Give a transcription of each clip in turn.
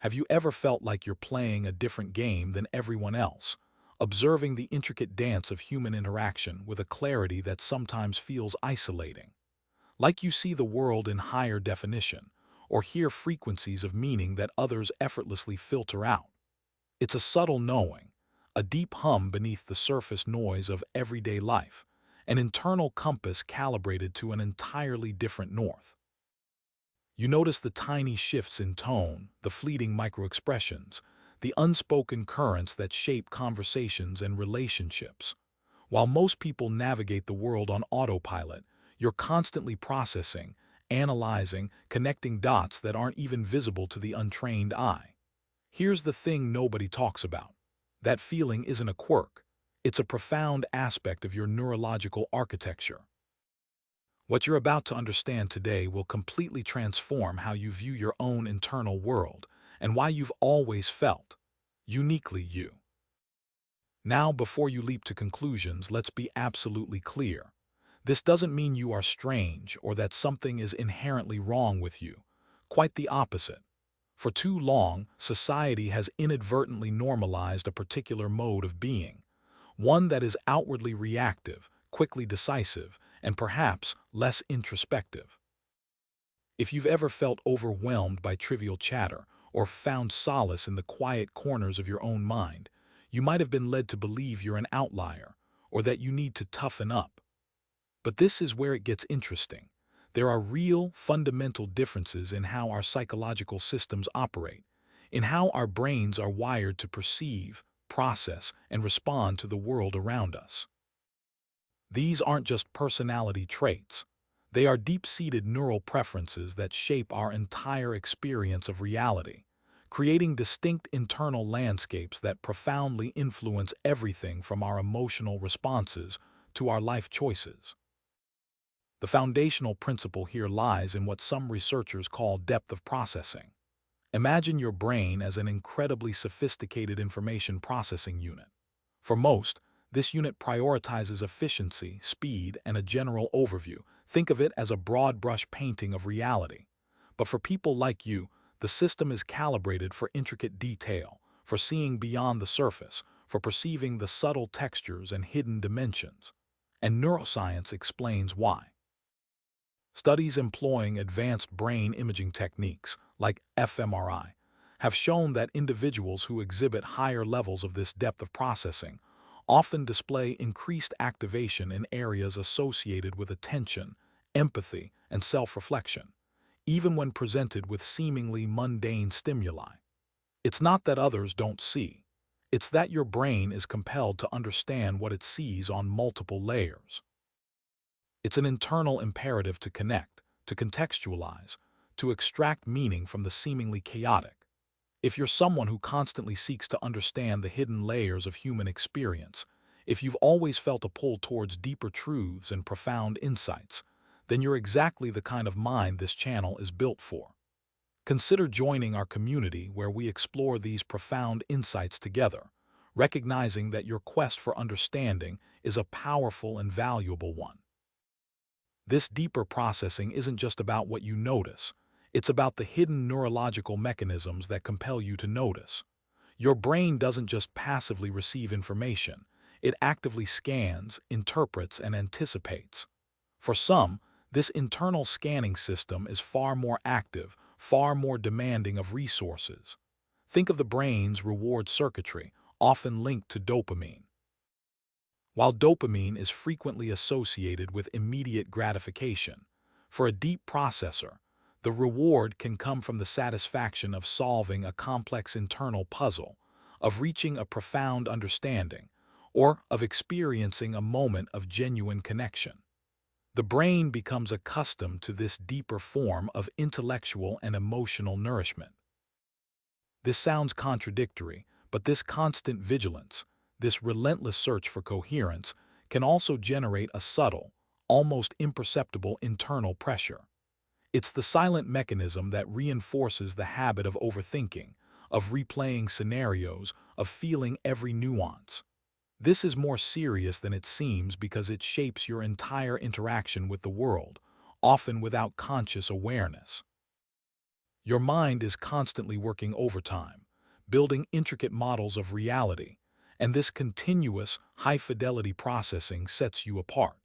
Have you ever felt like you're playing a different game than everyone else, observing the intricate dance of human interaction with a clarity that sometimes feels isolating? Like you see the world in higher definition, or hear frequencies of meaning that others effortlessly filter out. It's a subtle knowing, a deep hum beneath the surface noise of everyday life, an internal compass calibrated to an entirely different north. You notice the tiny shifts in tone, the fleeting microexpressions, the unspoken currents that shape conversations and relationships. While most people navigate the world on autopilot, you're constantly processing, analyzing, connecting dots that aren't even visible to the untrained eye. Here's the thing nobody talks about. That feeling isn't a quirk. It's a profound aspect of your neurological architecture. What you're about to understand today will completely transform how you view your own internal world and why you've always felt uniquely you. Now, before you leap to conclusions, let's be absolutely clear. This doesn't mean you are strange or that something is inherently wrong with you. Quite the opposite. For too long, society has inadvertently normalized a particular mode of being, one that is outwardly reactive, quickly decisive, and perhaps less introspective. If you've ever felt overwhelmed by trivial chatter or found solace in the quiet corners of your own mind, you might have been led to believe you're an outlier or that you need to toughen up. But this is where it gets interesting. There are real, fundamental differences in how our psychological systems operate, in how our brains are wired to perceive, process, and respond to the world around us. These aren't just personality traits. They are deep-seated neural preferences that shape our entire experience of reality, creating distinct internal landscapes that profoundly influence everything from our emotional responses to our life choices. The foundational principle here lies in what some researchers call depth of processing. Imagine your brain as an incredibly sophisticated information processing unit. For most, this unit prioritizes efficiency, speed, and a general overview. Think of it as a broad brush painting of reality. But for people like you, the system is calibrated for intricate detail, for seeing beyond the surface, for perceiving the subtle textures and hidden dimensions. And neuroscience explains why. Studies employing advanced brain imaging techniques, like fMRI, have shown that individuals who exhibit higher levels of this depth of processing often display increased activation in areas associated with attention, empathy, and self-reflection, even when presented with seemingly mundane stimuli. It's not that others don't see. It's that your brain is compelled to understand what it sees on multiple layers. It's an internal imperative to connect, to contextualize, to extract meaning from the seemingly chaotic. If you're someone who constantly seeks to understand the hidden layers of human experience, if you've always felt a pull towards deeper truths and profound insights, then you're exactly the kind of mind this channel is built for. Consider joining our community where we explore these profound insights together, recognizing that your quest for understanding is a powerful and valuable one. This deeper processing isn't just about what you notice. It's about the hidden neurological mechanisms that compel you to notice. Your brain doesn't just passively receive information. It actively scans, interprets, and anticipates. For some, this internal scanning system is far more active, far more demanding of resources. Think of the brain's reward circuitry, often linked to dopamine. While dopamine is frequently associated with immediate gratification, for a deep processor, the reward can come from the satisfaction of solving a complex internal puzzle, of reaching a profound understanding, or of experiencing a moment of genuine connection. The brain becomes accustomed to this deeper form of intellectual and emotional nourishment. This sounds contradictory, but this constant vigilance, this relentless search for coherence, can also generate a subtle, almost imperceptible internal pressure. It's the silent mechanism that reinforces the habit of overthinking, of replaying scenarios, of feeling every nuance. This is more serious than it seems because it shapes your entire interaction with the world, often without conscious awareness. Your mind is constantly working overtime, building intricate models of reality, and this continuous, high-fidelity processing sets you apart.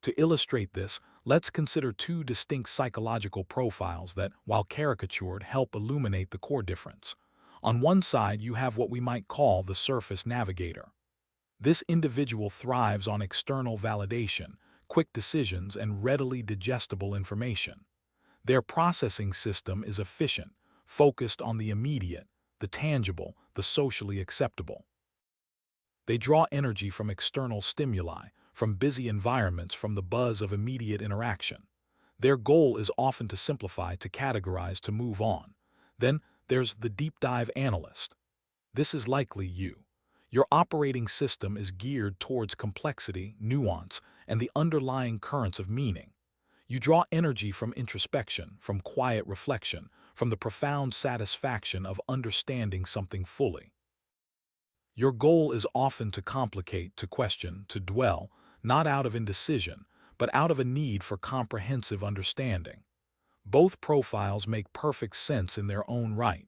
To illustrate this, let's consider two distinct psychological profiles that, while caricatured, help illuminate the core difference. On one side, you have what we might call the surface navigator. This individual thrives on external validation, quick decisions, and readily digestible information. Their processing system is efficient, focused on the immediate, the tangible, the socially acceptable. They draw energy from external stimuli, from busy environments, from the buzz of immediate interaction. Their goal is often to simplify, to categorize, to move on. Then there's the deep dive analyst. This is likely you. Your operating system is geared towards complexity, nuance, and the underlying currents of meaning. You draw energy from introspection, from quiet reflection, from the profound satisfaction of understanding something fully. Your goal is often to complicate, to question, to dwell, not out of indecision, but out of a need for comprehensive understanding. Both profiles make perfect sense in their own right.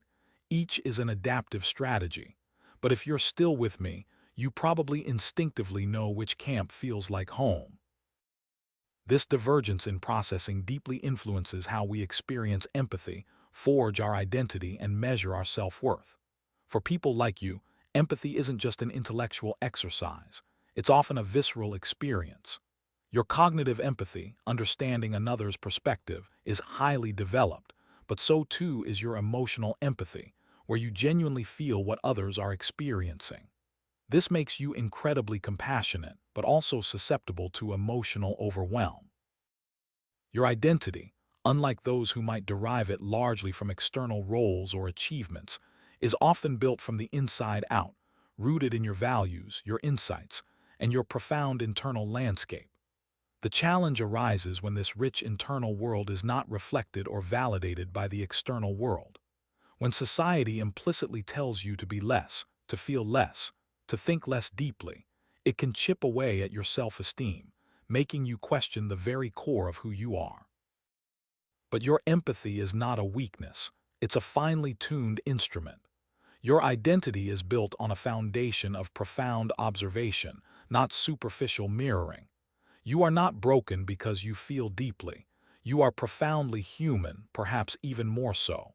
Each is an adaptive strategy. But if you're still with me, you probably instinctively know which camp feels like home. This divergence in processing deeply influences how we experience empathy, forge our identity, and measure our self-worth. For people like you, empathy isn't just an intellectual exercise. It's often a visceral experience. Your cognitive empathy, understanding another's perspective, is highly developed, but so too is your emotional empathy, where you genuinely feel what others are experiencing. This makes you incredibly compassionate, but also susceptible to emotional overwhelm. Your identity, unlike those who might derive it largely from external roles or achievements, is often built from the inside out, rooted in your values, your insights, and your profound internal landscape. The challenge arises when this rich internal world is not reflected or validated by the external world. When society implicitly tells you to be less, to feel less, to think less deeply, it can chip away at your self-esteem, making you question the very core of who you are. But your empathy is not a weakness, it's a finely tuned instrument. Your identity is built on a foundation of profound observation, not superficial mirroring. You are not broken because you feel deeply. You are profoundly human, perhaps even more so.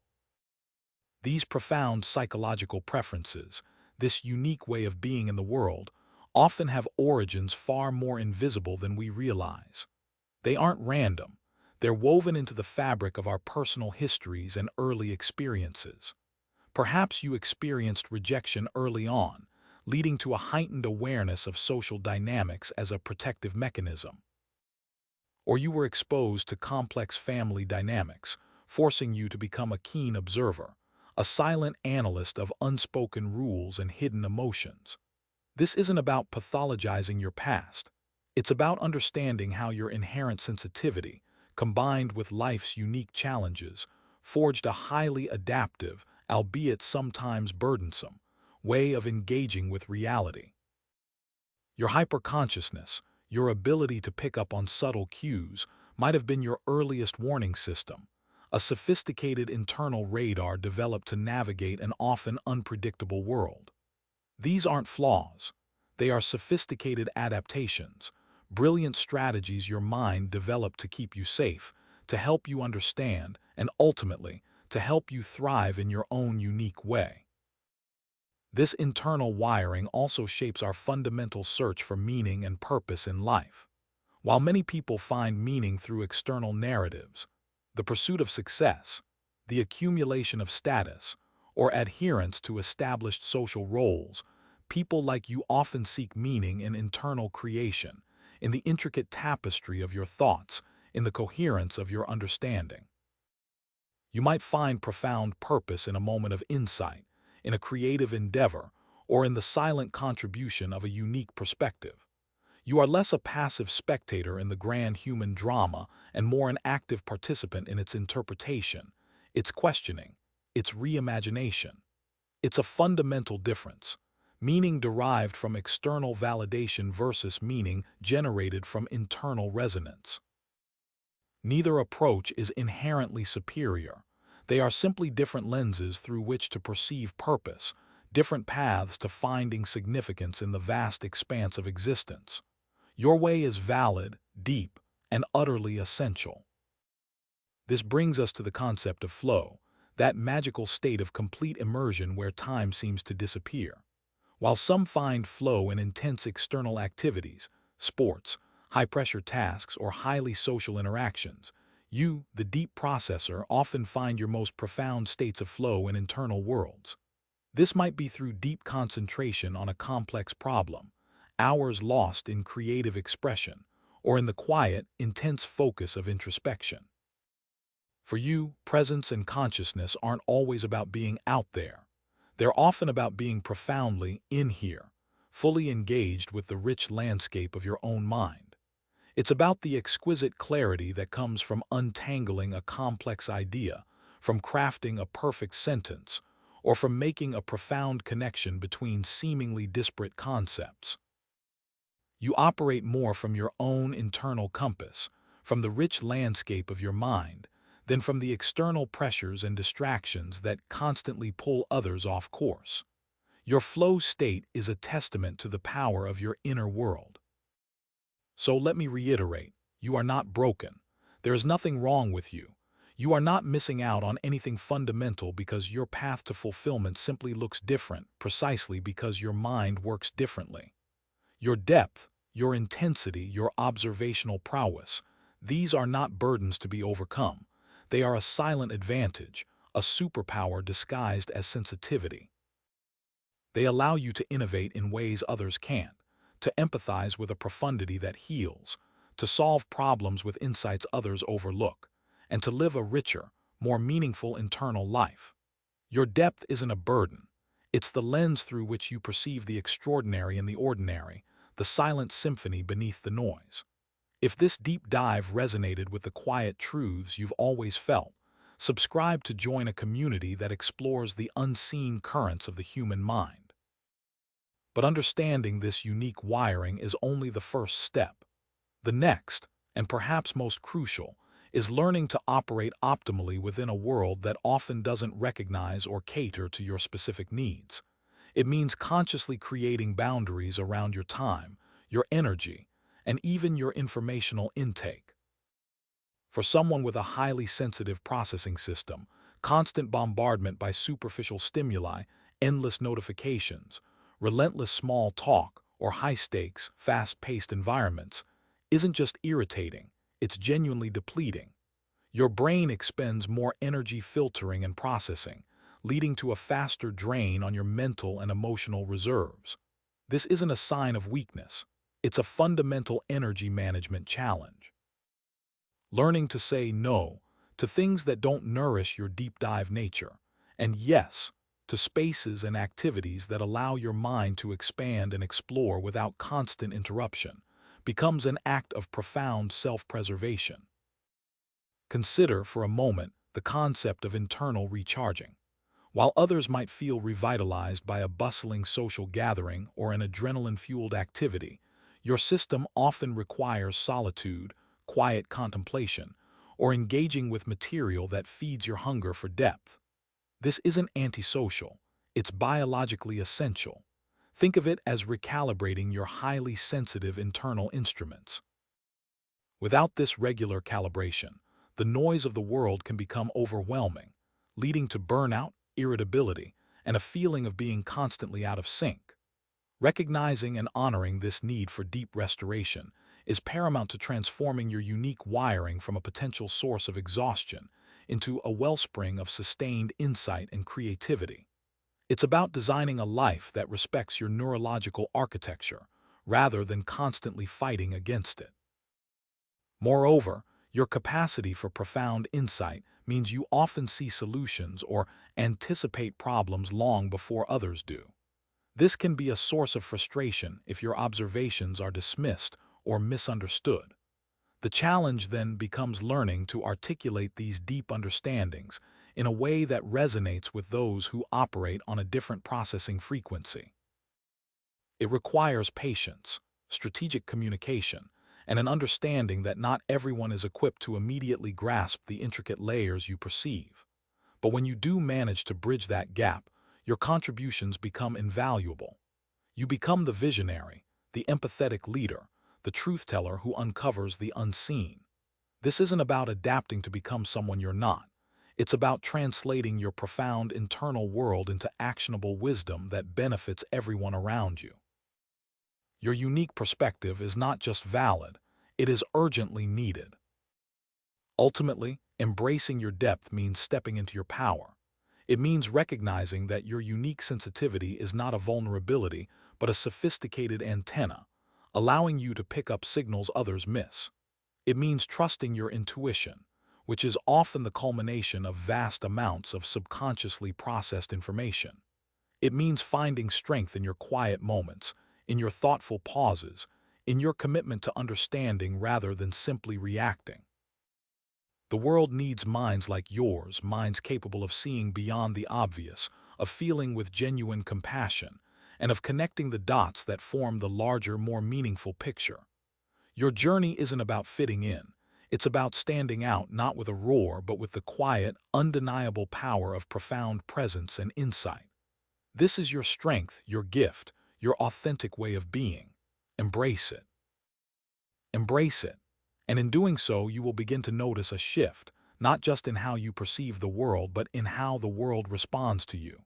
These profound psychological preferences, this unique way of being in the world, often have origins far more invisible than we realize. They aren't random. They're woven into the fabric of our personal histories and early experiences. Perhaps you experienced rejection early on, leading to a heightened awareness of social dynamics as a protective mechanism. Or you were exposed to complex family dynamics, forcing you to become a keen observer, a silent analyst of unspoken rules and hidden emotions. This isn't about pathologizing your past. It's about understanding how your inherent sensitivity, combined with life's unique challenges, forged a highly adaptive, albeit sometimes burdensome, way of engaging with reality. Your hyperconsciousness, your ability to pick up on subtle cues, might have been your earliest warning system, a sophisticated internal radar developed to navigate an often unpredictable world. These aren't flaws. They are sophisticated adaptations, brilliant strategies your mind developed to keep you safe, to help you understand, and ultimately, to help you thrive in your own unique way. This internal wiring also shapes our fundamental search for meaning and purpose in life. While many people find meaning through external narratives, the pursuit of success, the accumulation of status, or adherence to established social roles, people like you often seek meaning in internal creation, in the intricate tapestry of your thoughts, in the coherence of your understanding. You might find profound purpose in a moment of insight, in a creative endeavor, or in the silent contribution of a unique perspective. You are less a passive spectator in the grand human drama and more an active participant in its interpretation, its questioning, its reimagination. It's a fundamental difference. Meaning derived from external validation versus meaning generated from internal resonance. Neither approach is inherently superior. They are simply different lenses through which to perceive purpose, different paths to finding significance in the vast expanse of existence. Your way is valid, deep, and utterly essential. This brings us to the concept of flow, that magical state of complete immersion where time seems to disappear. While some find flow in intense external activities, sports, high-pressure tasks, or highly social interactions, you, the deep processor, often find your most profound states of flow in internal worlds. This might be through deep concentration on a complex problem, hours lost in creative expression, or in the quiet, intense focus of introspection. For you, presence and consciousness aren't always about being out there. They're often about being profoundly in here, fully engaged with the rich landscape of your own mind. It's about the exquisite clarity that comes from untangling a complex idea, from crafting a perfect sentence, or from making a profound connection between seemingly disparate concepts. You operate more from your own internal compass, from the rich landscape of your mind, than from the external pressures and distractions that constantly pull others off course. Your flow state is a testament to the power of your inner world. So let me reiterate, you are not broken. There is nothing wrong with you. You are not missing out on anything fundamental because your path to fulfillment simply looks different, precisely because your mind works differently. Your depth, your intensity, your observational prowess, these are not burdens to be overcome. They are a silent advantage, a superpower disguised as sensitivity. They allow you to innovate in ways others can't, to empathize with a profundity that heals, to solve problems with insights others overlook, and to live a richer, more meaningful internal life. Your depth isn't a burden. It's the lens through which you perceive the extraordinary in the ordinary, the silent symphony beneath the noise. If this deep dive resonated with the quiet truths you've always felt, subscribe to join a community that explores the unseen currents of the human mind. But understanding this unique wiring is only the first step. The next, and perhaps most crucial, is learning to operate optimally within a world that often doesn't recognize or cater to your specific needs. It means consciously creating boundaries around your time, your energy, and even your informational intake. For someone with a highly sensitive processing system, constant bombardment by superficial stimuli, endless notifications, relentless small talk, or high-stakes, fast-paced environments isn't just irritating, it's genuinely depleting. Your brain expends more energy filtering and processing, leading to a faster drain on your mental and emotional reserves. This isn't a sign of weakness. It's a fundamental energy management challenge. Learning to say no to things that don't nourish your deep dive nature, and yes to spaces and activities that allow your mind to expand and explore without constant interruption, becomes an act of profound self-preservation. Consider for a moment the concept of internal recharging. While others might feel revitalized by a bustling social gathering or an adrenaline-fueled activity, your system often requires solitude, quiet contemplation, or engaging with material that feeds your hunger for depth. This isn't antisocial, it's biologically essential. Think of it as recalibrating your highly sensitive internal instruments. Without this regular calibration, the noise of the world can become overwhelming, leading to burnout, irritability, and a feeling of being constantly out of sync. Recognizing and honoring this need for deep restoration is paramount to transforming your unique wiring from a potential source of exhaustion into a wellspring of sustained insight and creativity. It's about designing a life that respects your neurological architecture rather than constantly fighting against it. Moreover, your capacity for profound insight means you often see solutions or anticipate problems long before others do. This can be a source of frustration if your observations are dismissed or misunderstood. The challenge then becomes learning to articulate these deep understandings in a way that resonates with those who operate on a different processing frequency. It requires patience, strategic communication, and an understanding that not everyone is equipped to immediately grasp the intricate layers you perceive. But when you do manage to bridge that gap, your contributions become invaluable. You become the visionary, the empathetic leader, the truth-teller who uncovers the unseen. This isn't about adapting to become someone you're not. It's about translating your profound internal world into actionable wisdom that benefits everyone around you. Your unique perspective is not just valid, it is urgently needed. Ultimately, embracing your depth means stepping into your power. It means recognizing that your unique sensitivity is not a vulnerability, but a sophisticated antenna, allowing you to pick up signals others miss. It means trusting your intuition, which is often the culmination of vast amounts of subconsciously processed information. It means finding strength in your quiet moments, in your thoughtful pauses, in your commitment to understanding rather than simply reacting. The world needs minds like yours, minds capable of seeing beyond the obvious, of feeling with genuine compassion, and of connecting the dots that form the larger, more meaningful picture. Your journey isn't about fitting in. It's about standing out not with a roar but with the quiet, undeniable power of profound presence and insight. This is your strength, your gift, your authentic way of being. Embrace it. Embrace it. And in doing so, you will begin to notice a shift, not just in how you perceive the world, but in how the world responds to you.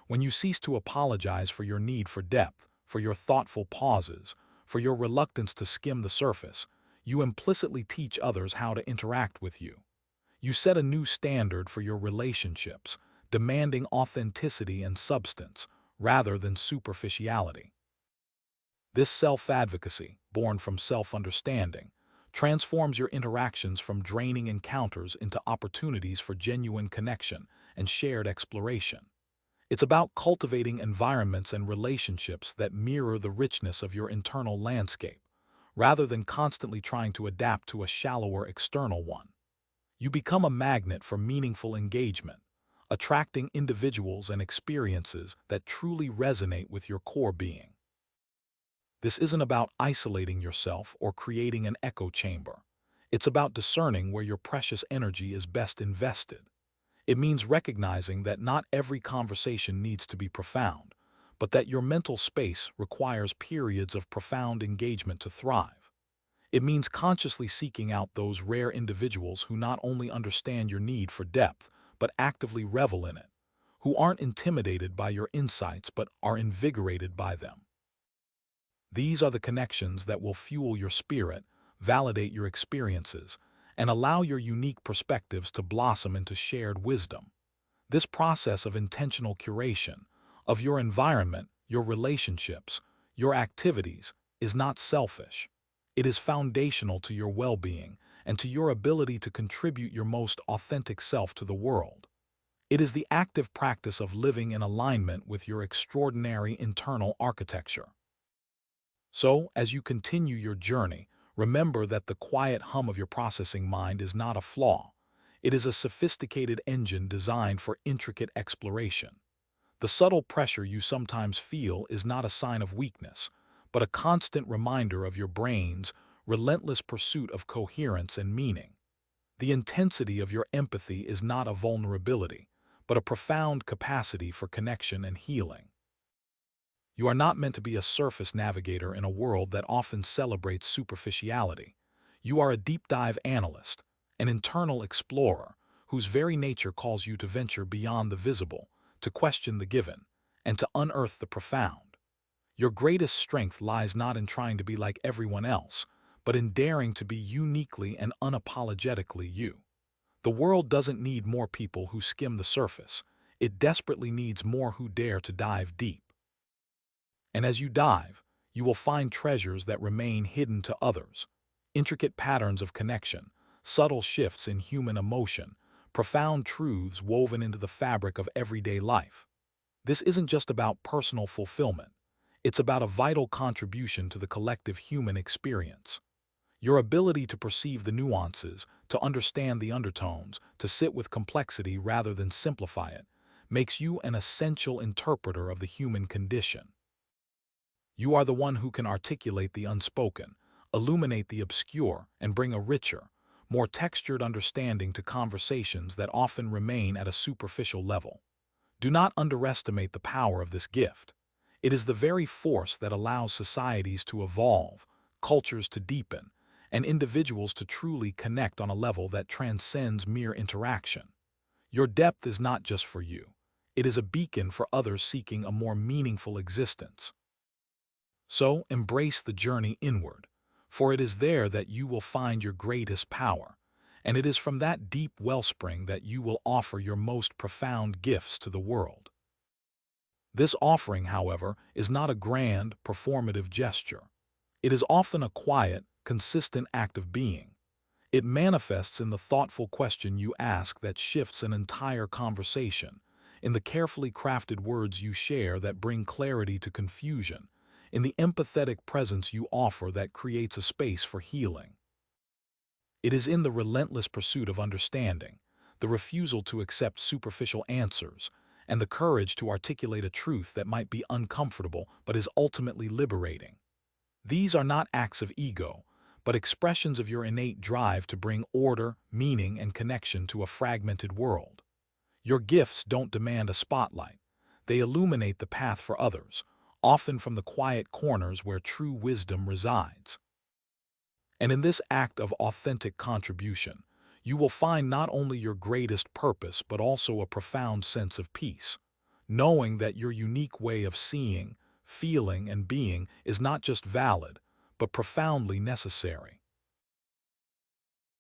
When you cease to apologize for your need for depth, for your thoughtful pauses, for your reluctance to skim the surface, you implicitly teach others how to interact with you. You set a new standard for your relationships, demanding authenticity and substance, rather than superficiality. This self-advocacy, born from self-understanding, transforms your interactions from draining encounters into opportunities for genuine connection and shared exploration. It's about cultivating environments and relationships that mirror the richness of your internal landscape, rather than constantly trying to adapt to a shallower external one. You become a magnet for meaningful engagement, attracting individuals and experiences that truly resonate with your core being. This isn't about isolating yourself or creating an echo chamber. It's about discerning where your precious energy is best invested. It means recognizing that not every conversation needs to be profound, but that your mental space requires periods of profound engagement to thrive. It means consciously seeking out those rare individuals who not only understand your need for depth, but actively revel in it, who aren't intimidated by your insights but are invigorated by them. These are the connections that will fuel your spirit, validate your experiences, and allow your unique perspectives to blossom into shared wisdom. This process of intentional curation, of your environment, your relationships, your activities, is not selfish. It is foundational to your well-being and to your ability to contribute your most authentic self to the world. It is the active practice of living in alignment with your extraordinary internal architecture. So, as you continue your journey, remember that the quiet hum of your processing mind is not a flaw. It is a sophisticated engine designed for intricate exploration. The subtle pressure you sometimes feel is not a sign of weakness, but a constant reminder of your brain's relentless pursuit of coherence and meaning. The intensity of your empathy is not a vulnerability, but a profound capacity for connection and healing. You are not meant to be a surface navigator in a world that often celebrates superficiality. You are a deep dive analyst, an internal explorer, whose very nature calls you to venture beyond the visible, to question the given, and to unearth the profound. Your greatest strength lies not in trying to be like everyone else, but in daring to be uniquely and unapologetically you. The world doesn't need more people who skim the surface. It desperately needs more who dare to dive deep. And as you dive, you will find treasures that remain hidden to others, intricate patterns of connection, subtle shifts in human emotion, profound truths woven into the fabric of everyday life. This isn't just about personal fulfillment. It's about a vital contribution to the collective human experience. Your ability to perceive the nuances, to understand the undertones, to sit with complexity rather than simplify it, makes you an essential interpreter of the human condition. You are the one who can articulate the unspoken, illuminate the obscure, and bring a richer, more textured understanding to conversations that often remain at a superficial level. Do not underestimate the power of this gift. It is the very force that allows societies to evolve, cultures to deepen, and individuals to truly connect on a level that transcends mere interaction. Your depth is not just for you. It is a beacon for others seeking a more meaningful existence. So embrace the journey inward, for it is there that you will find your greatest power, and it is from that deep wellspring that you will offer your most profound gifts to the world. This offering, however, is not a grand, performative gesture. It is often a quiet, consistent act of being. It manifests in the thoughtful question you ask that shifts an entire conversation, in the carefully crafted words you share that bring clarity to confusion, in the empathetic presence you offer that creates a space for healing. It is in the relentless pursuit of understanding, the refusal to accept superficial answers, and the courage to articulate a truth that might be uncomfortable but is ultimately liberating. These are not acts of ego, but expressions of your innate drive to bring order, meaning, and connection to a fragmented world. Your gifts don't demand a spotlight. They illuminate the path for others, often from the quiet corners where true wisdom resides. And in this act of authentic contribution, you will find not only your greatest purpose but also a profound sense of peace, knowing that your unique way of seeing, feeling, and being is not just valid, but profoundly necessary.